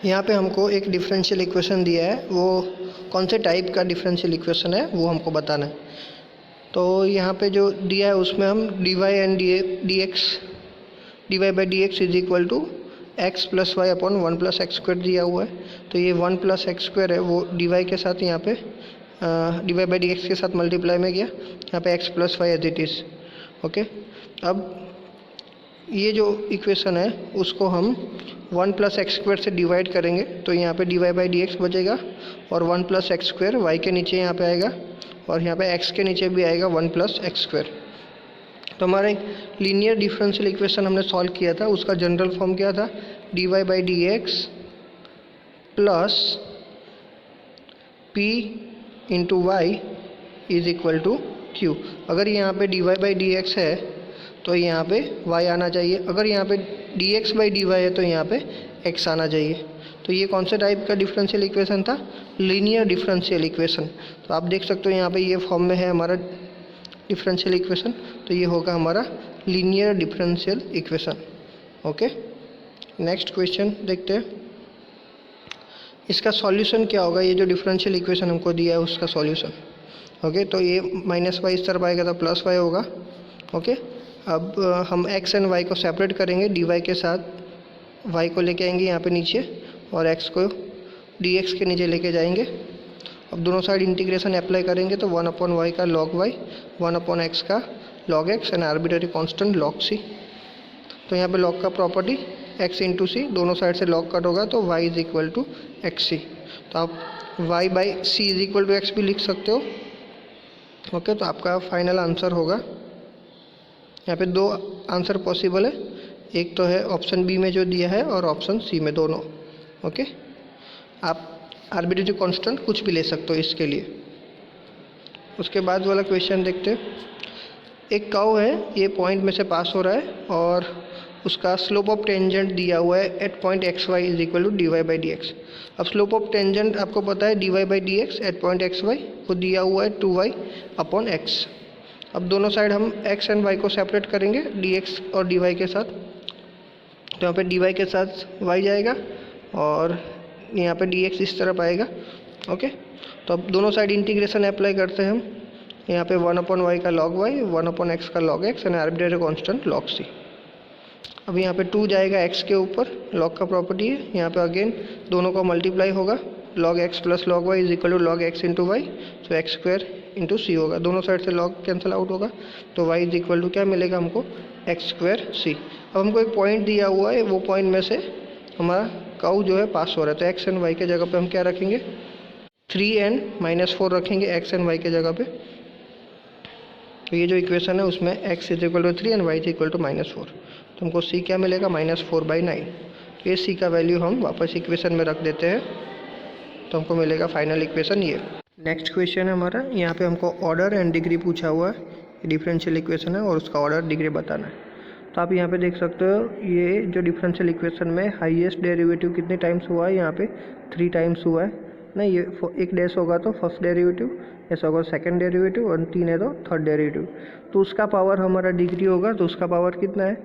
यहाँ पे हमको एक डिफरेंशियल इक्वेशन दिया है, वो कौन से टाइप का डिफरेंशियल इक्वेशन है वो हमको बताना है। तो यहाँ पे जो दिया है उसमें हम dy and dy/dx is equal to x plus y upon 1 plus x square दिया हुआ है। तो ये 1 प्लस एक्स स्क्वायर है वो dy के साथ यहाँ पे dy/dx के साथ मल्टीप्लाई में गया, यहाँ पे x plus y as it is. Okay, अब ये जो इक्वेशन है उसको हम 1 प्लस एक्स स्क्वायर से डिवाइड करेंगे, तो यहाँ पे dy/dx बचेगा और 1 प्लस एक्स स्क्वायर वाई के नीचे यहाँ पे आएगा और यहाँ पे x के नीचे भी आएगा 1 प्लस एक्स स्क्वायर। तो हमारा एक लीनियर डिफरेंशियल इक्वेशन हमने सॉल्व किया था, उसका जनरल फॉर्म क्या था, dy/dx plus p into y is equal to q। अगर यहाँ पे dy/dx है तो यहाँ पे y आना चाहिए, अगर यहाँ पे dx/dy है तो यहाँ पे x आना चाहिए। तो ये कौन से टाइप का डिफरेंशियल इक्वेशन था, लीनियर डिफरेंशियल इक्वेशन। तो आप देख सकते हो यहाँ पे ये फॉर्म में है हमारा डिफरेंशियल इक्वेशन, तो ये होगा हमारा linear differential equation. Okay, next question देखते हैं, इसका सॉल्यूशन क्या होगा। ये जो डिफरेंशियल इक्वेशन हमको दिया है उसका सॉल्यूशन। ओके, तो ये माइनस वाई इस तरफ आएगा तो प्लस वाई होगा। ओके, अब हम x एंड y को सेपरेट करेंगे, dy के साथ y को लेके आएंगे यहाँ पे नीचे और x को dx के नीचे लेके जाएंगे। अब दोनों साइड इंटीग्रेशन अप्लाई करेंगे तो 1 अपॉन वाई का log y, 1 अपॉन एक्स का log x and arbitrary constant log c। तो यहाँ पे log का प्रॉपर्टी x इंटू सी, दोनों साइड से log कट होगा तो y is equal to x c. तो आप y by c is equal to x भी लिख सकते हो। ओके, तो आपका फाइनल आंसर होगा, यहाँ पे दो आंसर पॉसिबल है, एक तो है ऑप्शन बी में जो दिया है और ऑप्शन सी में, दोनों। ओके, आप आर्बिट्ररी कांस्टेंट कुछ भी ले सकते हो इसके लिए। उसके बाद वाला क्वेश्चन देखते हैं, एक काऊ है, ये पॉइंट में से पास हो रहा है और उसका स्लोप ऑफ टेंजेंट दिया हुआ है at point x y is equal to dy/dx। अब स्लोप ऑफ टेंजेंट आपको पता है dy/dx eight point x Y, वो दिया हुआ है 2y अपॉन एक्स। अब दोनों साइड हम x एंड y को सेपरेट करेंगे dx और dy के साथ, तो यहाँ पे dy के साथ y जाएगा और यहाँ पे dx इस तरफ आएगा। ओके, तो अब दोनों साइड इंटीग्रेशन अप्लाई करते हैं हम, यहाँ पे 1 अपॉन वाई का log y, 1 अपॉन एक्स का log x and arbitrary constant log c। अब यहाँ पे 2 जाएगा x के ऊपर, log का प्रॉपर्टी है, यहाँ पे अगेन दोनों का मल्टीप्लाई होगा, log x plus log y is equal to log x into y, तो एक्स स्क्वायर इंटू सी होगा, दोनों साइड से log कैंसिल आउट होगा, तो y इज इक्वल टू क्या मिलेगा हमको, एक्स स्क्वायर सी। अब हमको एक पॉइंट दिया हुआ है, वो पॉइंट में से हमारा काऊ जो है पास हो रहा है, तो x एंड y के जगह पे हम क्या रखेंगे, 3 एंड -4 रखेंगे x एंड y के जगह पे। तो ये जो इक्वेशन है उसमें x is equal to 3 and y is equal to -4, तो हमको c क्या मिलेगा, -4/9। तो ये c का वैल्यू हम वापस इक्वेशन में रख देते हैं, तो हमको मिलेगा फाइनल इक्वेशन ये। नेक्स्ट क्वेश्चन है हमारा, यहाँ पे हमको ऑर्डर एंड डिग्री पूछा हुआ है, डिफरेंशियल इक्वेशन है और उसका ऑर्डर डिग्री बताना है। तो आप यहाँ पे देख सकते हो, ये जो डिफरेंशियल इक्वेशन में हाईएस्ट डेरिवेटिव कितने टाइम्स हुआ है, यहाँ पे 3 टाइम्स हुआ है ना। ये एक डैश होगा तो फर्स्ट डेरिवेटिव, ऐसा होगा सेकंड डेरिवेटिव और 3 है तो थर्ड डेरिवेटिव। तो उसका पावर हमारा डिग्री होगा, तो उसका पावर कितना है,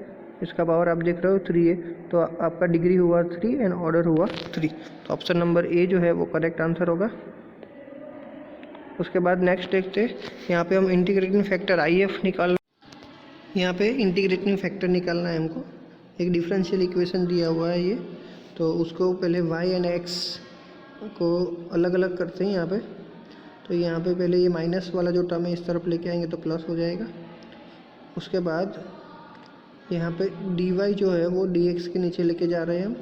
इसका पावर आप देख रहे हो 3 है, तो आपका डिग्री हुआ 3 एंड ऑर्डर हुआ 3। तो ऑप्शन नंबर ए जो है वो करेक्ट आंसर होगा। उसके बाद नेक्स्ट देखते हैं, यहाँ पे हम इंटीग्रेटिंग फैक्टर IF निकालना, यहाँ पे इंटीग्रेटिंग फैक्टर निकालना है हमको। एक डिफरेंशियल इक्वेशन दिया हुआ है ये, तो उसको पहले y एंड x को अलग अलग करते हैं यहाँ पे। तो यहाँ पे पहले ये माइनस वाला जो टर्म है इस तरफ लेके आएंगे तो प्लस हो जाएगा। उसके बाद यहाँ पे dy जो है वो dx के नीचे लेके जा रहे हैं हम,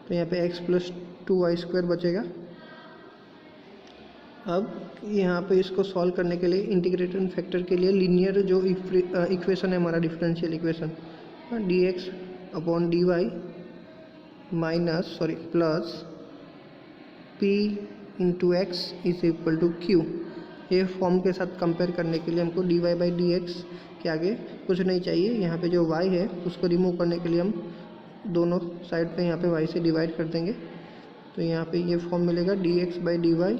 तो यहाँ पे x प्लस 2y² बचेगा। अब यहाँ पे इसको सॉल्व करने के लिए इंटीग्रेटिंग फैक्टर के लिए लीनियर जो इक्वेशन है हमारा differential equation, dx upon dy plus p into x is equal to q, ये फॉर्म के साथ कंपेयर करने के लिए हमको dy/dx के आगे कुछ नहीं चाहिए। यहाँ पे जो y है उसको रिमूव करने के लिए हम दोनों साइड पे यहाँ पे y से डिवाइड कर देंगे, तो यहाँ पे ये फॉर्म मिलेगा dx/dy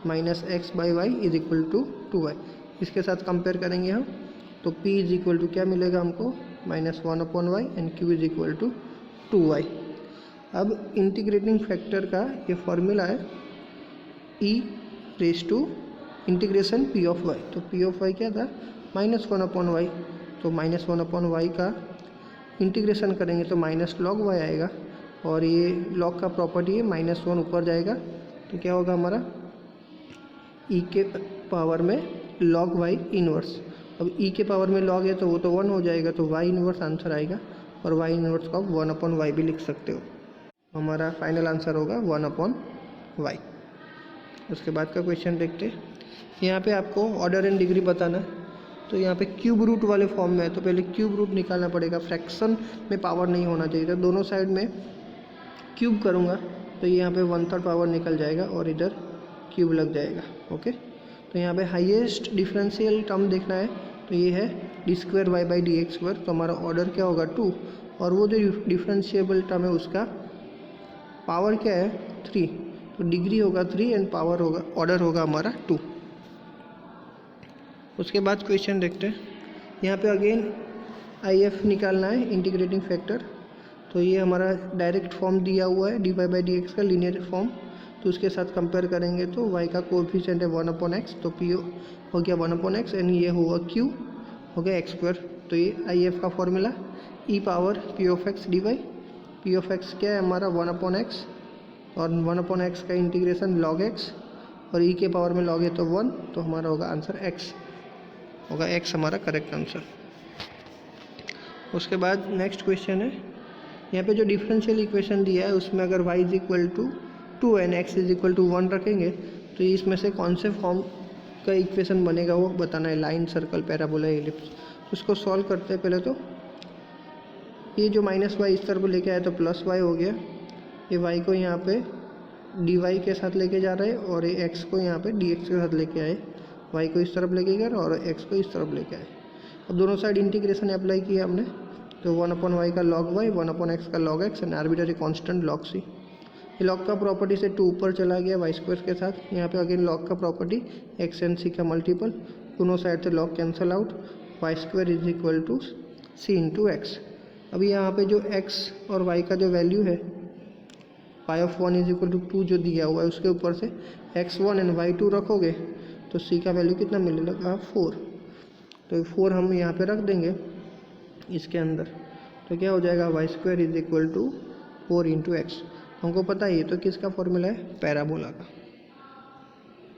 minus x/y is equal to 2y। इसके साथ कंपेयर करेंगे हम, तो p इज इक्वल टू क्या मिलेगा हमको, -1/y and q is equal to 2y। अब इंटीग्रेटिंग फैक्टर का ये फॉर्मूला है e raise to integration p of y। तो p ऑफ y क्या था, -1/y। तो -1/y का इंटीग्रेशन करेंगे तो माइनस लॉग y आएगा, और ये लॉग का प्रॉपर्टी है -1 ऊपर जाएगा तो क्या होगा हमारा e के पावर में log y इन्वर्स। अब e के पावर में log है तो वो तो 1 हो जाएगा, तो y इन्वर्स आंसर आएगा, और y इन्वर्स को आप 1/y भी लिख सकते हो। हमारा फाइनल आंसर होगा 1/y। उसके बाद का क्वेश्चन देखते हैं। यहाँ पे आपको ऑर्डर एंड डिग्री बताना है। तो यहाँ पे क्यूब रूट वाले फॉर्म में है, तो पहले क्यूब रूट निकालना पड़ेगा। फ्रैक्शन में पावर नहीं होना चाहिए, तो दोनों साइड में क्यूब करूँगा तो यहाँ पे 1/3 पावर निकल जाएगा और इधर क्यूब लग जाएगा। ओके, तो यहाँ पे हाईएस्ट डिफरेंशियल टर्म देखना है, तो ये है d²y/dx²। तो हमारा ऑर्डर क्या होगा 2, और वो जो डिफरेंशिएबल टर्म है उसका पावर क्या है 3, तो डिग्री होगा 3 एंड पावर होगा, ऑर्डर होगा हमारा 2। उसके बाद क्वेश्चन देखते हैं। यहाँ पे अगेन IF निकालना है, इंटीग्रेटिंग फैक्टर। तो ये हमारा डायरेक्ट फॉर्म दिया हुआ है dy/dx का लीनियर फॉर्म, तो उसके साथ कंपेयर करेंगे तो y का कोएफिशिएंट है 1/x, तो p हो गया 1/x, एंड ये होगा q हो गया x²। तो ये IF का formula e power p of x dy। p of x क्या है हमारा 1/x, और 1/x का इंटीग्रेशन log x, और e के पावर में log है तो 1, तो हमारा होगा आंसर x होगा, x हमारा करेक्ट आंसर। उसके बाद नेक्स्ट क्वेश्चन है। यहाँ पे जो डिफरेंशियल इक्वेशन दिया है उसमें अगर y = 2 एंड x = 1 रखेंगे तो इसमें से कौन से फॉर्म का इक्वेशन बनेगा वो बताना है। Line, circle, parabola, ellipse. तो उसको सॉल्व करते हैं। पहले तो ये जो -y इस तरफ लेके आया तो +y हो गया, ये y को यहाँ पे dy के साथ लेके जा रहे हैं, और ये x को यहाँ पे dx के साथ लेके आए। y को इस तरफ लेके गए और x को इस तरफ लेके आए। अब दोनों साइड इंटीग्रेशन अप्लाई किया हमने, तो 1/y का log y, 1/x का log x and arbitrary constant log c। ये लॉग का प्रॉपर्टी से 2 ऊपर चला गया y² के साथ। यहाँ पे अगेन लॉग का प्रॉपर्टी x एंड c का मल्टीपल, दोनों साइड से log cancel out, y² = c × x। अभी यहाँ पे जो x और y का जो वैल्यू है y(1) = 2 जो दिया हुआ है, उसके ऊपर से x1 एंड y2 रखोगे तो c का वैल्यू कितना मिलेगा 4। तो 4 हम यहाँ पे रख देंगे इसके अंदर, तो क्या हो जाएगा y² = 4 × x। हमको पता है ये तो किसका फॉर्मूला है, पैराबोला का।